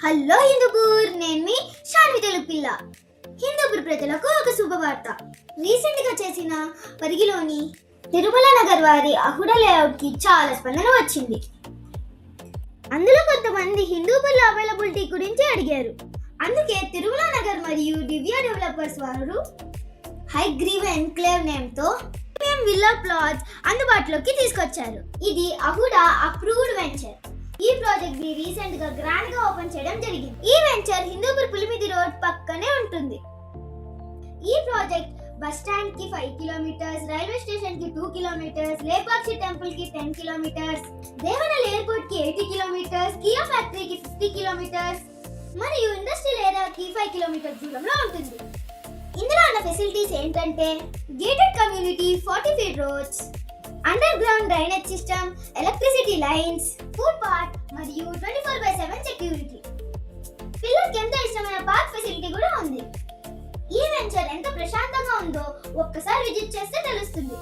Hello Hindupur, నేను మీ శాన్వి తెలుగు పిల్ల. హిందూపూర్ ప్రజలకు ఒక శుభవార్త. రీసెంట్ గా చేసిన పరిగిలోని తిరుమల నగర్ వారి అహుడ లేఅవుట్ కి చాలా స్పందన వచ్చింది. అందులో కొంతమంది హిందూపూర్ అవైలబిలిటీ గురించి అడిగారు. అందుకే తిరుమల నగర్ మరియు దివ్య డెవలపర్స్ వారు హైగ్రీవ్ ఎన్క్లేవ్ నేమ్ తో విల్లా ప్లాట్స్ అందుబాటులోకి తీసుకొచ్చారు. ఇది అహుడ అప్రూవ్డ్ వెంచర్. ఈ ప్రాజెక్ట్ ని రీసెంట్ గా గ్రాండ్ గా ఓపెన్ చేయడం జరిగింది. ఈ వెంచర్ హిందూపూర్ పులిమిది రోడ్ పక్కనే ఉంటుంది. ఈ ప్రాజెక్ట్ బస్ స్టాండ్ కి 5 కిలోమీటర్స్, రైల్వే స్టేషన్ కి 2 కిలోమీటర్స్, లేపాక్షి టెంపుల్ కి 10 కిలోమీటర్స్, దేవనల్ ఎయిర్పోర్ట్ కి 80 కిలోమీటర్స్, కియా ఫ్యాక్టరీ కి 50 కిలోమీటర్స్ మరియు ఇండస్ట్రియల్ ఏరియా కి 5 కిలోమీటర్స్ దూరంలో ఉంటుంది. ఇందులో ఉన్న ఫెసిలిటీస్ ఏంటంటే gated community, 40 feet roads, under ground drainage system, electricity lines, food park మరియు 24/7 సెక్యూరిటీ. పిల్లలకి ఎంతో ఇష్టమైన పార్క్ ఫెసిలిటీ కూడా ఉంది. ఈ వెంచర్ ఎంత ప్రశాంతంగా ఉందో ఒక్కసారి విజిట్ చేస్తే తెలుస్తుంది.